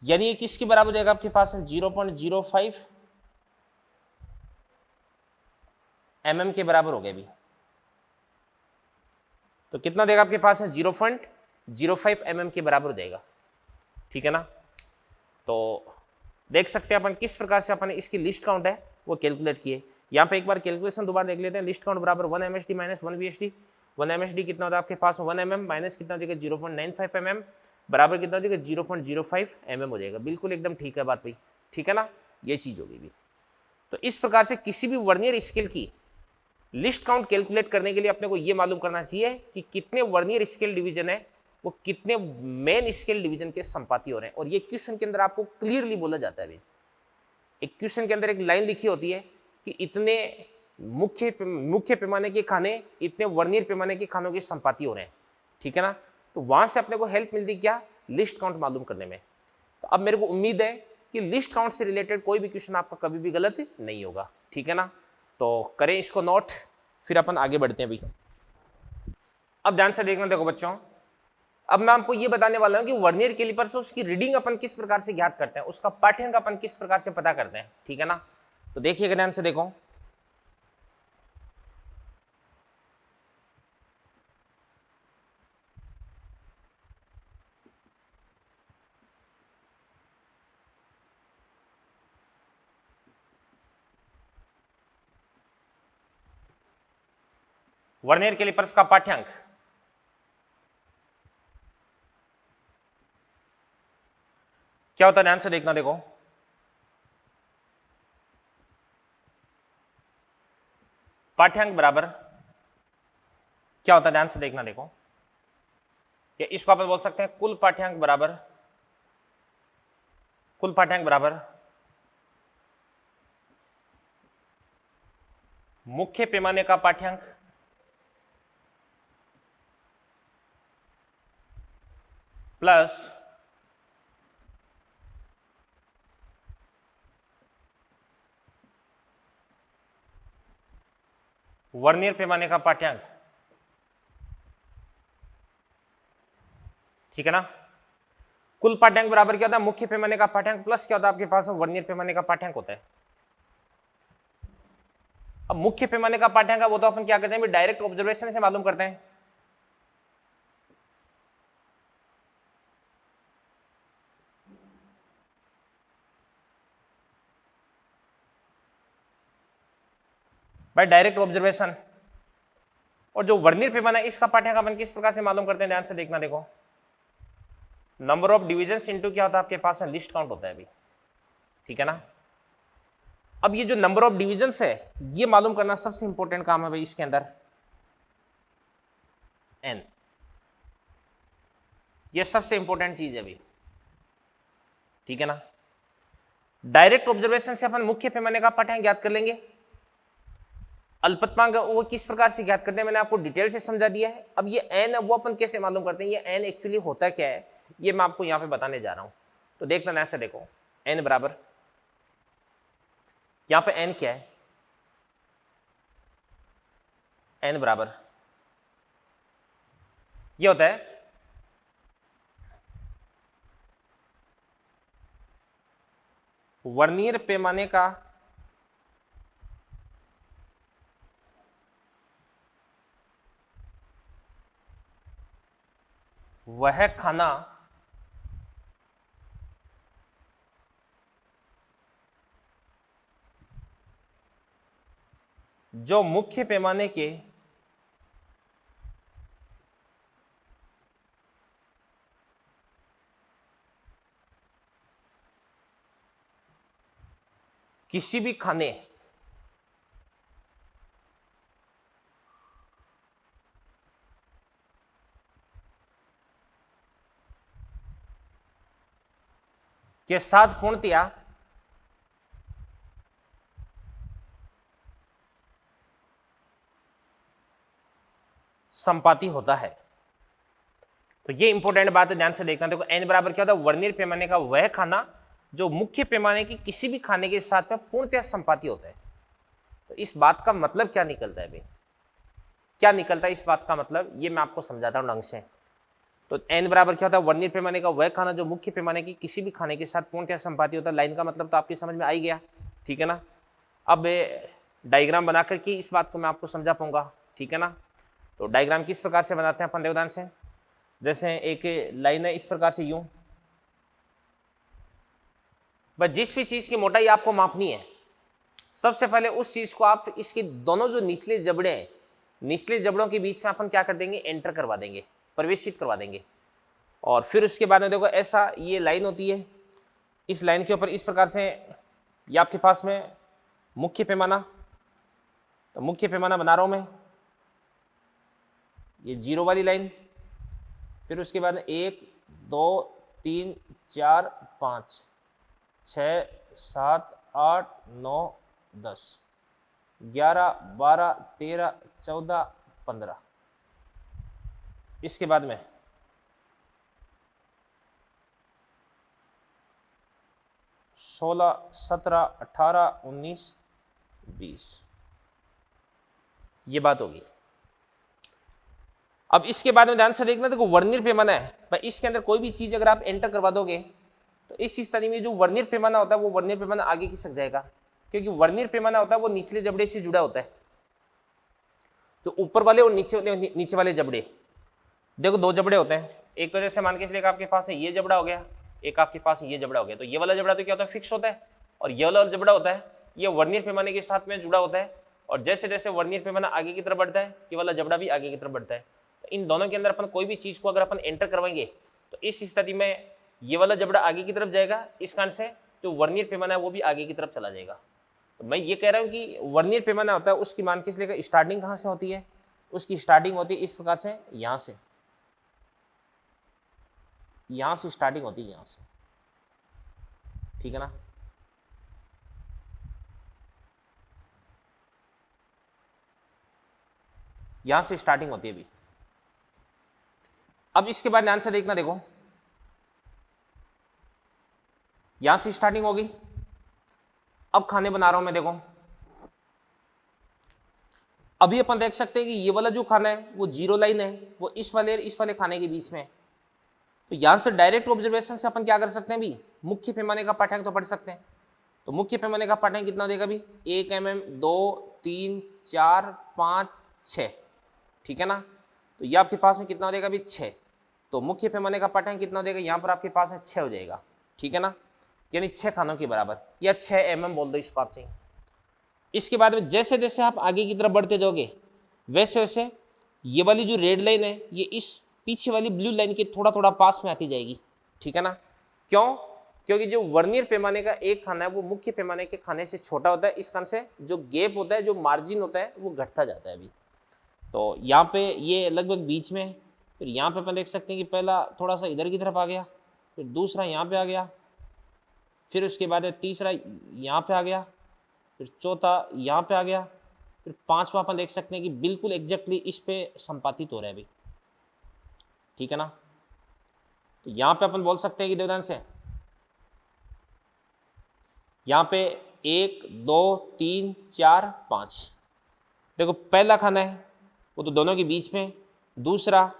यानी ये किसके बराबर हो जाएगा आपके पास 0.05 mm के बराबर हो गया भी। तो कितना देगा आपके पास है 0.05 mm के बराबर हो जाएगा, ठीक है ना। तो देख सकते हैं अपन किस प्रकार से अपन इसकी लिस्ट काउंट है वो कैलकुलेट किए। यहाँ पे एक बार कैलकुलेशन दोबारा देख लेते हैं। लिस्ट काउंट बराबर 1 MSD माइनस 1 VSD। 1 MSD कितना होता है आपके पास 1 mm माइनस कितना हो जाएगा 0.95 mm बराबर कितना हो जाएगा 0.05 mm हो जाएगा। बिल्कुल एकदम ठीक है बात भाई, ठीक है ना, ये चीज होगी भी। तो इस प्रकार से किसी भी वर्नियर स्केल की लिस्ट काउंट कैलकुलेट करने के लिए अपने को ये मालूम करना चाहिए कि कितने वर्नियर स्केल डिवीजन है वो कितने मेन स्केल डिवीजन के संपाति हो रहे हैं। और ये क्वेश्चन के अंदर आपको क्लियरली बोला जाता है। अभी एक क्वेश्चन के अंदर एक लाइन लिखी होती है कि इतने मुख्य पैमाने के खाने इतने वर्नियर पैमाने के खानों के संपाति हो रहे हैं, ठीक है ना। तो वहां से अपने को हेल्प मिलती क्या, लिस्ट काउंट मालूम करने में। तो अब मेरे को उम्मीद है कि लिस्ट काउंट से रिलेटेड कोई भी क्वेश्चन आपका कभी भी गलत नहीं होगा, ठीक है ना। तो करें इसको नोट, फिर अपन आगे बढ़ते हैं भाई। अब ध्यान से देखना, देखो बच्चों, अब मैं आपको ये बताने वाला हूं कि वर्नियर कैलिपर से उसकी रीडिंग अपन किस प्रकार से ज्ञात करते हैं, उसका पाठ्यांक अपन किस प्रकार से पता करते हैं, ठीक है ना। तो देखिएगा ध्यान से, देखो वर्नियर कैलिपर्स का पाठ्यांक क्या होता है, ध्यान से देखना, देखो पाठ्यांक बराबर क्या होता है, ध्यान से देखना, देखो या इसको अपन बोल सकते हैं कुल पाठ्यांक बराबर मुख्य पैमाने का पाठ्यांक प्लस वर्नियर पैमाने का पाठ्यांक, ठीक है ना। कुल पाठ्यांक बराबर क्या होता है, मुख्य पैमाने का पाठ्यांक प्लस क्या होता है आपके पास वर्नियर पैमाने का पाठ्यांक होता है। अब मुख्य पैमाने का पाठ्यांक वो तो अपन क्या करते हैं, डायरेक्ट ऑब्जर्वेशन से मालूम करते हैं। By direct observation. और जो वर्नियर पैमाना है इसका पाठ्यांक अपन किस प्रकार से मालूम करते हैं, ध्यान से देखना, देखो नंबर ऑफ डिविजन्स इनटू क्या होता है आपके पास लिस्ट काउंट होता है अभी, ठीक है ना। अब ये जो नंबर ऑफ डिविजन्स है ये मालूम करना सबसे इंपॉर्टेंट काम है भाई इसके अंदर, एन, ये सबसे इंपॉर्टेंट चीज है अभी, ठीक है ना। डायरेक्ट ऑब्जर्वेशन से अपन मुख्य पैमाने का पाठ्यांक ज्ञात कर लेंगे। अल्पतमांक वो किस प्रकार से ज्ञात करते हैं मैंने आपको डिटेल से समझा दिया है। अब ये एन वो अपन कैसे मालूम करते हैं, ये एन एक्चुअली होता क्या है ये मैं आपको यहाँ पे बताने जा रहा हूँ। तो देखना ऐसे, देखो एन बराबर, यहाँ पे एन क्या है, एन बराबर ये होता है वर्नियर पैमाने का वह खाना जो मुख्य पैमाने किसी भी खाने के साथ पूर्णतया संपाती होता है। तो ये इंपॉर्टेंट बात है, ध्यान से देखना। देखो एन बराबर क्या होता है, वर्नियर पैमाने का वह खाना जो मुख्य पैमाने की किसी भी खाने के साथ में पूर्णतया संपाती होता है। तो इस बात का मतलब क्या निकलता है भाई, क्या निकलता है इस बात का मतलब, ये मैं आपको समझाता हूं ढंग से। तो एन बराबर क्या होता है, वर्नियर पैमाने का वह खाना जो मुख्य पैमाने की किसी भी खाने के साथ पूर्णतया संपाती होता है। लाइन का मतलब तो आपकी समझ में आ ही गया, ठीक है ना। अब डायग्राम बना करके इस बात को मैं आपको समझा पाऊंगा, ठीक है ना। तो डायग्राम किस प्रकार से बनाते हैं अपन, देवदान से, जैसे एक लाइन है इस प्रकार से यूं, बस जिस भी चीज की मोटाई आपको मापनी है सबसे पहले उस चीज को आप इसके दोनों जो निचले जबड़े हैं, निचले जबड़ों के बीच में अपन क्या कर देंगे, एंटर करवा देंगे, प्रवेशित करवा देंगे। और फिर उसके बाद में देखो ऐसा ये लाइन होती है, इस लाइन के ऊपर इस प्रकार से ये आपके पास में मुख्य पैमाना, तो मुख्य पैमाना बना रहा हूं मैं, ये जीरो वाली लाइन, फिर उसके बाद 1 2 3 4 5 6 7 8 9 10 11 12 13 14 15। इसके बाद में 16 17 18 19 20। ये बात होगी। अब इसके बाद में ध्यान से देखना, देखो वर्नियर पैमाना है भाई, इसके अंदर कोई भी चीज अगर आप एंटर करवा दोगे तो इस स्थिति में जो वर्नियर पैमाना होता है वो वर्नियर पैमाना आगे खिसक जाएगा, क्योंकि वर्नियर पैमाना होता है वो निचले जबड़े से जुड़ा होता है, जो ऊपर वाले और नीचे वाले जबड़े। देखो दो जबड़े होते हैं, एक तो जैसे मान के चलिए आपके पास है ये जबड़ा हो गया, एक आपके पास ये जबड़ा हो गया। तो ये वाला जबड़ा तो क्या होता है, फिक्स होता है, और ये वाला जबड़ा होता है ये वर्नियर पैमाने के साथ में जुड़ा होता है। और जैसे जैसे वर्नियर पैमाना आगे की तरफ बढ़ता है ये वाला जबड़ा भी आगे की तरफ बढ़ता है। तो इन दोनों के अंदर अपन कोई भी चीज को अगर अपन एंटर करवाएंगे तो इस स्थिति में ये वाला जबड़ा आगे की तरफ जाएगा, इस कारण से जो वर्नियर पैमाना है वो भी आगे की तरफ चला जाएगा। तो मैं ये कह रहा हूँ कि वर्नियर पैमाना होता है उसकी मान के इसलिए स्टार्टिंग कहाँ से होती है, उसकी स्टार्टिंग होती है इस प्रकार से, यहाँ से स्टार्टिंग होती है, यहाँ से, ठीक है ना। यहां से स्टार्टिंग होती है अभी। अब इसके बाद ध्यान से देखना, देखो यहां से स्टार्टिंग होगी। अब खाने बना रहा हूं मैं, देखो अभी अपन देख सकते हैं कि ये वाला जो खाना है वो जीरो लाइन है, वो इस वाले खाने के बीच में है। तो यहां से डायरेक्ट ऑब्जर्वेशन से अपन क्या कर सकते हैं भी, मुख्य पैमाने का पाठ्यांक तो पढ़ सकते हैं। तो मुख्य पैमाने का पाठ्यांक कितना हो जाएगा भी, 1 mm 2 3 4 5 6, ठीक है ना। तो ये आपके पास में कितना हो जाएगा भी 6। तो मुख्य पैमाने का पाठ्यांक कितना हो जाएगा, यहाँ पर आपके पास है 6 हो जाएगा, ठीक है ना, यानी 6 खानों के बराबर, या 6 mm बोल दो इसको आप चाहिए। इसके बाद में जैसे जैसे आप आगे की तरफ बढ़ते जाओगे वैसे वैसे ये वाली जो रेड लाइन है ये इस पीछे वाली ब्लू लाइन के थोड़ा थोड़ा पास में आती जाएगी, ठीक है ना। क्यों, क्योंकि जो वर्नियर पैमाने का एक खाना है वो मुख्य पैमाने के खाने से छोटा होता है, इस कारण से जो गैप होता है, जो मार्जिन होता है वो घटता जाता है अभी। तो यहाँ पे ये लगभग बीच में है। फिर यहाँ पे अपन देख सकते हैं कि पहला थोड़ा सा इधर की तरफ आ गया, फिर दूसरा यहाँ पे आ गया, फिर उसके बाद तीसरा यहाँ पे आ गया, फिर चौथा यहाँ पे आ गया, फिर पांचवा अपन देख सकते हैं कि बिल्कुल एग्जैक्टली इस पे संपातित हो रहा है अभी, ठीक है ना। तो यहाँ पे अपन बोल सकते हैं कि देवदान से यहाँ पे 1 2 3 4 5, देखो पहला खाना है वो तो दोनों के बीच में, दूसरा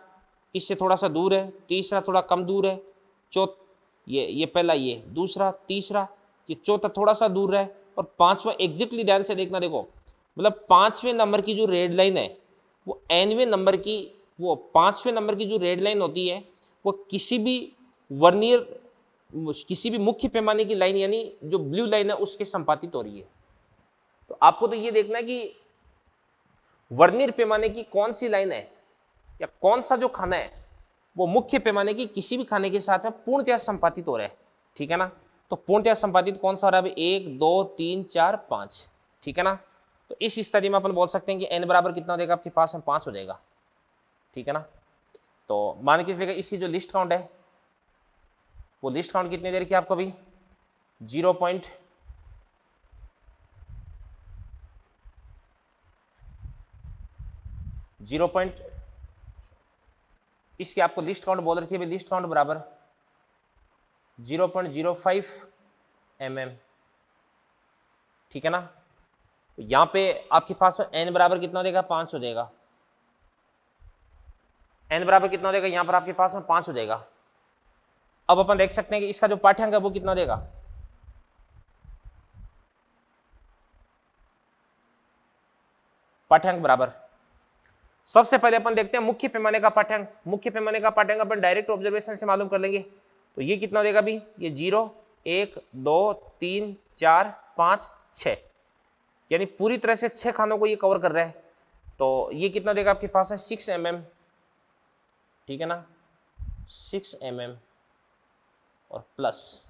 इससे थोड़ा सा दूर है, तीसरा थोड़ा कम दूर है, ये पहला, ये दूसरा, तीसरा, ये चौथा थोड़ा सा दूर है, और पांचवा एग्जैक्टली ध्यान से देखना, देखो मतलब 5वें नंबर की जो रेड लाइन है वो nवें नंबर की, वो 5वें नंबर की जो रेड लाइन होती है वो किसी भी वर्नियर, किसी भी मुख्य पैमाने की लाइन यानी जो ब्लू लाइन है उसके संपातित हो रही है। तो आपको तो ये देखना है कि वर्नियर पैमाने की कौन सी लाइन है या कौन सा जो खाना है वो मुख्य पैमाने की किसी भी खाने के साथ में पूर्णतया संपातित हो रहा है, ठीक है ना। तो पूर्णतया संपातित कौन सा हो रहा है, 1 2 3 4 5, ठीक है ना। तो इस स्थिति में अपन बोल सकते हैं कि n बराबर कितना हो जाएगा आपके पास में 5 हो जाएगा, ठीक है ना। तो मान के चलिए इसकी जो लिस्ट काउंट है वो लिस्ट काउंट कितनी देर की आपको अभी 0. इसकी आपको लिस्ट काउंट बोल रखी है, लिस्ट काउंट बराबर 0.05 mm, ठीक है ना। तो यहां पे आपके पास n बराबर कितना हो जाएगा 5 हो जाएगा, n बराबर कितना हो जाएगा यहां पर आपके पास में 5 हो जाएगा। अब अपन देख सकते हैं कि इसका जो पाठ्यांक है वो कितना हो जाएगा, पाठ्यांक बराबर, सबसे पहले अपन देखते हैं मुख्य पैमाने का पाठ्यांक। मुख्य पैमाने का पाठ्यांक अपन डायरेक्ट ऑब्जर्वेशन से मालूम कर लेंगे। तो ये कितना हो जाएगा अभी, ये 0 1 2 3 4 5 6, यानी पूरी तरह से 6 खानों को ये कवर कर रहा है। तो ये कितना हो जाएगा आपके पास है 6 mm, ठीक है ना, 6 mm और प्लस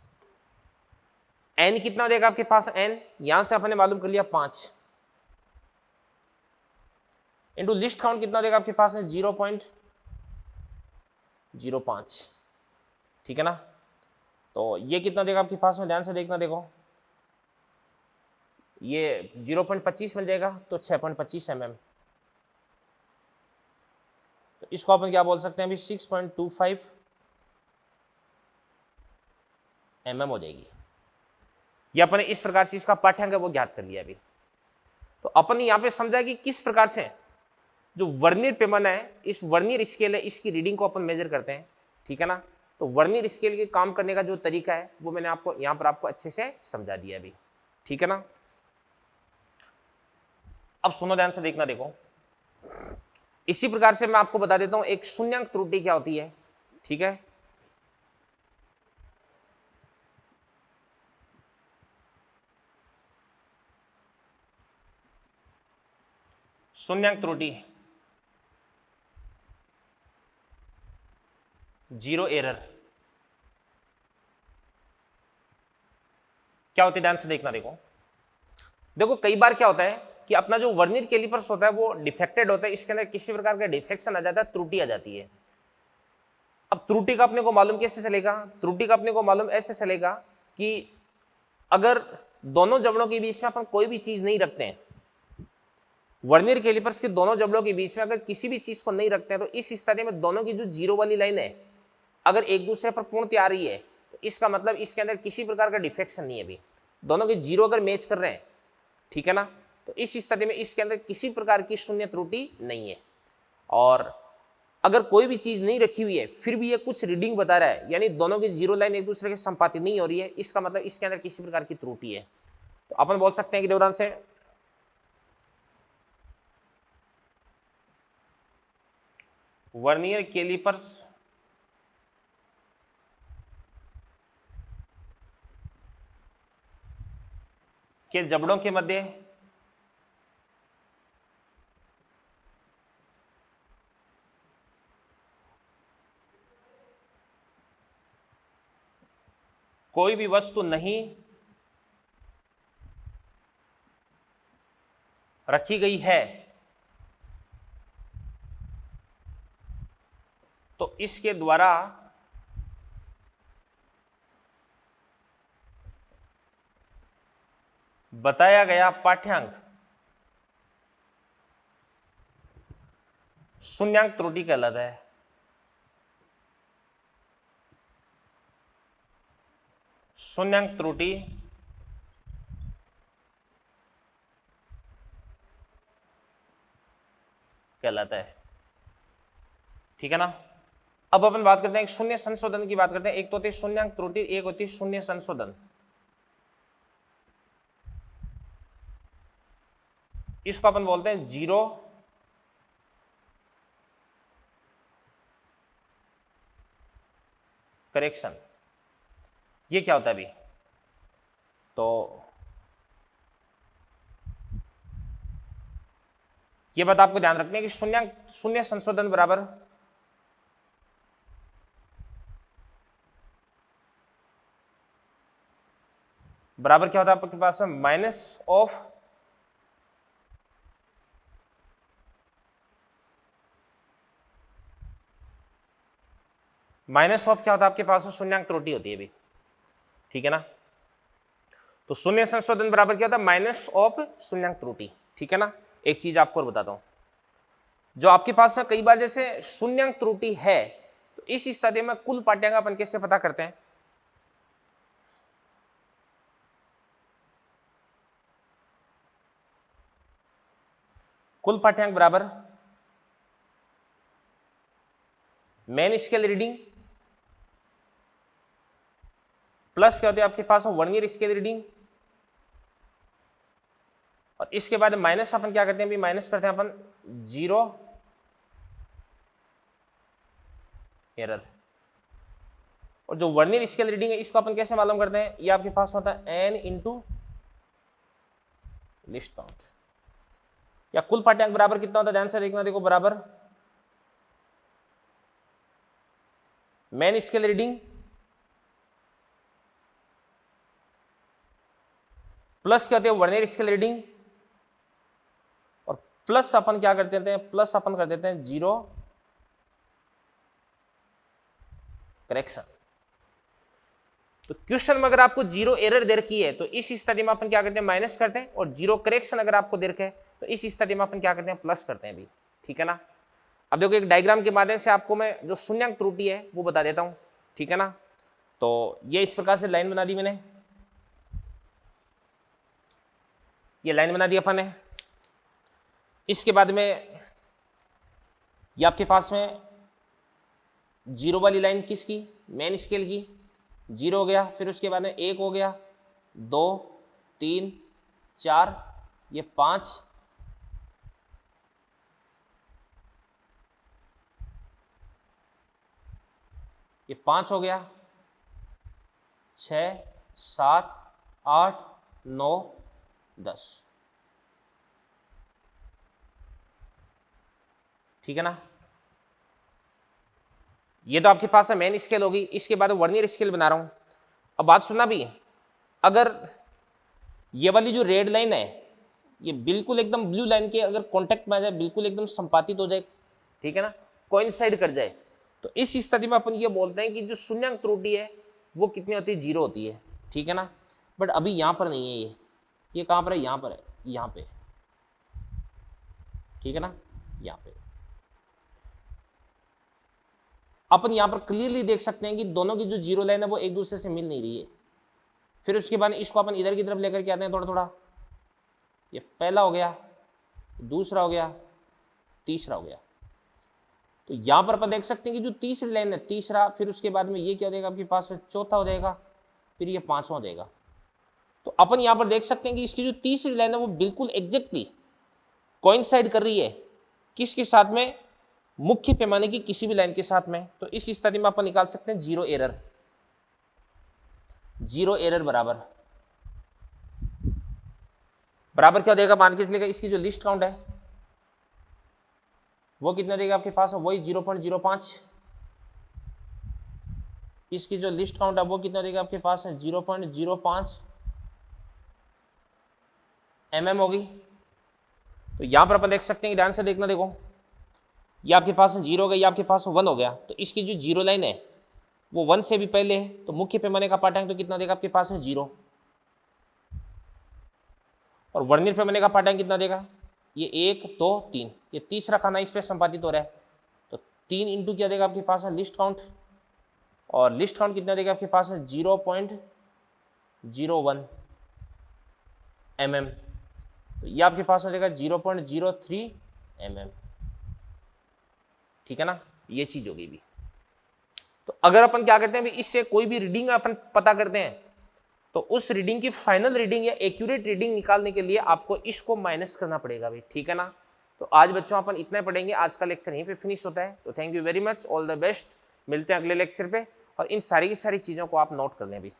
n कितना हो जाएगा आपके पास, n यहां से अपन ने मालूम कर लिया 5, इंटू लिस्ट काउंट कितना हो जाएगा आपके पास है 0.05 0.05, ठीक है ना। तो ये कितना देगा आपके पास में, ध्यान से देखना, देखो ये 0.25 मिल जाएगा तो 6.25 mm। तो इसको अपन क्या बोल सकते हैं अभी, 6.25 mm हो जाएगी। ये अपन ने इस प्रकार से इसका पाठ्यांक है वो ज्ञात कर लिया अभी। तो अपन ने यहाँ पे समझा कि किस प्रकार से जो वर्नियर पैमाना है, इस वर्नियर स्केल है, इसकी रीडिंग को अपन मेजर करते हैं, ठीक है ना। तो वर्नियर स्केल के काम करने का जो तरीका है वो मैंने आपको यहाँ पर आपको अच्छे से समझा दिया अभी, ठीक है ना। अब सुनो, ध्यान से देखना, देखो इसी प्रकार से मैं आपको बता देता हूं एक शून्यांक त्रुटि क्या होती है, ठीक है। शून्यांक त्रुटि, जीरो एरर क्या होती है, ध्यान से देखना, देखो देखो कई बार क्या होता है कि अपना जो वर्नियर कैलिपर्स होता है वो डिफेक्टेड होता है, इसके अंदर किसी प्रकार का डिफेक्शन आ जाता है, त्रुटि आ जाती है। अब त्रुटि का अपने को मालूम कैसे चलेगा, त्रुटि का अपने को मालूम ऐसे चलेगा कि अगर दोनों जबड़ों के बीच में अपन कोई भी चीज नहीं रखते हैं, वर्नियर कैलिपर्स के दोनों जबड़ों के बीच में अगर किसी भी चीज को नहीं रखते हैं, तो इस स्थिति में दोनों की जो जीरो वाली लाइन है अगर एक दूसरे पर पूर्णतः आ रही है, तो इसका मतलब इसके अंदर किसी प्रकार का डिफेक्शन नहीं है। अभी दोनों के जीरो अगर मैच कर रहे हैं, ठीक है ना, तो इस स्थिति में इसके अंदर किसी प्रकार की शून्य त्रुटि नहीं है। और अगर कोई भी चीज नहीं रखी हुई है फिर भी ये कुछ रीडिंग बता रहा है, यानी दोनों की जीरो लाइन एक दूसरे के संपातित नहीं हो रही है, इसका मतलब इसके अंदर किसी प्रकार की त्रुटि है। तो अपन बोल सकते हैं कि देवरान से वर्नियर कैलिपर्स के जबड़ों के मध्य कोई भी वस्तु नहीं रखी गई है, तो इसके द्वारा बताया गया पाठ्यांक शून्यांक त्रुटि कहलाता है। शून्यांक त्रुटि कहलाता है, ठीक है ना। अब अपन बात करते हैं शून्य संशोधन की बात करते हैं। एक तो होती है शून्यांक त्रुटि, एक होती है शून्य संशोधन। इसको अपन बोलते हैं जीरो करेक्शन। ये क्या होता है अभी, तो ये बात आपको ध्यान रखनी है कि शून्य संशोधन बराबर क्या होता है आपके पास में, माइनस ऑफ क्या होता है आपके पास में, शून्यांक त्रुटि होती है अभी, ठीक है ना। तो शून्य संशोधन बराबर क्या होता है, माइनस ऑफ शून्यांक त्रुटि, ठीक है ना। एक चीज आपको और बताता हूं, जो आपके पास में कई बार जैसे शून्यांक त्रुटि है, तो इस स्थिति में कुल पाठ्यांक अपन कैसे पता करते हैं, कुल पाठ्यांक बराबर मेन स्केल रीडिंग प्लस क्या होती है आपके पास वर्नियर स्केल रीडिंग, और इसके बाद माइनस अपन क्या करते हैं, माइनस करते हैं अपन जीरो एरर। और जो वर्नियर स्केल रीडिंग है इसको अपन कैसे मालूम करते हैं, ये आपके पास होता है n इंटू लिस्ट काउंट, या कुल पाठ्यांक बराबर कितना होता है, ध्यान से देखना, देखो बराबर मेन स्केल रीडिंग प्लस क्या होती है वर्नियर स्केल रीडिंग, और प्लस अपन क्या कर देते हैं, प्लस अपन कर देते हैं जीरो करेक्शन। तो क्वेश्चन में अगर आपको जीरो एरर दे रखी है तो इस स्थिति में अपन क्या करते हैं, माइनस करते हैं, और जीरो करेक्शन अगर आपको दे रखे है तो इस स्थिति में अपन क्या करते हैं, प्लस करते हैं भी, ठीक है ना। अब देखो एक डायग्राम के माध्यम से आपको मैं जो शून्यांक त्रुटि है वो बता देता हूं, ठीक है ना। तो ये इस प्रकार से लाइन बना दी मैंने, ये लाइन बना दी अपन ने। इसके बाद में ये आपके पास में जीरो वाली लाइन किसकी, मेन स्केल की, जीरो हो गया, फिर उसके बाद में 1 हो गया, 2 3 4, ये 5, ये 5 हो गया, 6 7 8 9 10, ठीक है ना। ये तो आपके पास है मेन स्केल होगी। इसके बाद वर्नियर स्केल बना रहा हूं। अब बात सुनना भी, अगर ये वाली जो रेड लाइन है ये बिल्कुल एकदम ब्लू लाइन के अगर कांटेक्ट में आ जाए, बिल्कुल एकदम संपातित हो जाए, ठीक है ना, कोइंसाइड कर जाए, तो इस स्थिति में अपन ये बोलते हैं कि जो शून्यांक त्रुटि है वो कितनी होती है, 0 होती है, ठीक है ना। बट अभी यहाँ पर नहीं है, ये कहाँ पर है, यहाँ पर है, यहाँ पे, ठीक है ना, यहाँ पे अपन यहाँ पर क्लियरली देख सकते हैं कि दोनों की जो जीरो लाइन है वो एक दूसरे से मिल नहीं रही है। फिर उसके बाद इसको अपन इधर की तरफ लेकर के आते हैं थोड़ा थोड़ा, ये पहला हो गया, दूसरा हो गया, तीसरा हो गया। तो यहाँ पर अपन देख सकते हैं कि जो तीसरी लाइन है, तीसरा, फिर उसके बाद में ये क्या हो जाएगा आपके पास, चौथा हो जाएगा, फिर ये पांचवा हो जाएगा। तो अपन यहाँ पर देख सकते हैं कि इसकी जो तीसरी लाइन है वो बिल्कुल एग्जैक्टली कोइंसाइड कर रही है किसके साथ में, मुख्य पैमाने की किसी भी लाइन के साथ में। तो इस स्थिति में अपन निकाल सकते हैं जीरो एरर। जीरो एरर बराबर बराबर क्या हो जाएगा, मान के चलिएगा इसकी जो लिस्ट काउंट है वो कितना देगा आपके पास, वही 0.05। इसकी जो लिस्ट काउंट है वो कितना देगा आपके पास है, 0.05 mm होगी। तो यहां पर अपन देख सकते हैं कि ध्यान से देखना, देखो ये आपके पास 0 हो गया, ये आपके पास 1 हो गया। तो इसकी जो जीरो लाइन है वो 1 से भी पहले है, तो मुख्य पैमाने का पाठांक तो कितना देगा आपके पास है, 0। और वर्नियर पैमाने का पाठांक कितना देगा, ये 1 2 3, ये तीसरा खाना इस पर संपादित हो रहा है। तो 3 इंटू क्या देगा आपके पास है, लिस्ट काउंट, और लिस्ट काउंट कितना देगा आपके पास है, 0.01 mm। तो ये आपके पास हो जाएगा 0.03 mm, ठीक है ना, ये चीज होगी भी। तो अगर अपन क्या करते हैं, इससे कोई भी रीडिंग अपन पता करते हैं तो उस रीडिंग की फाइनल रीडिंग या एक्यूरेट रीडिंग निकालने के लिए आपको इसको माइनस करना पड़ेगा भाई, ठीक है ना। तो आज बच्चों अपन इतना पढ़ेंगे, आज का लेक्चर यहीं पे फिनिश होता है। तो thank you very much, all the best, मिलते हैं अगले लेक्चर पे। और इन सारी की सारी चीज़ों को आप नोट कर लें भी।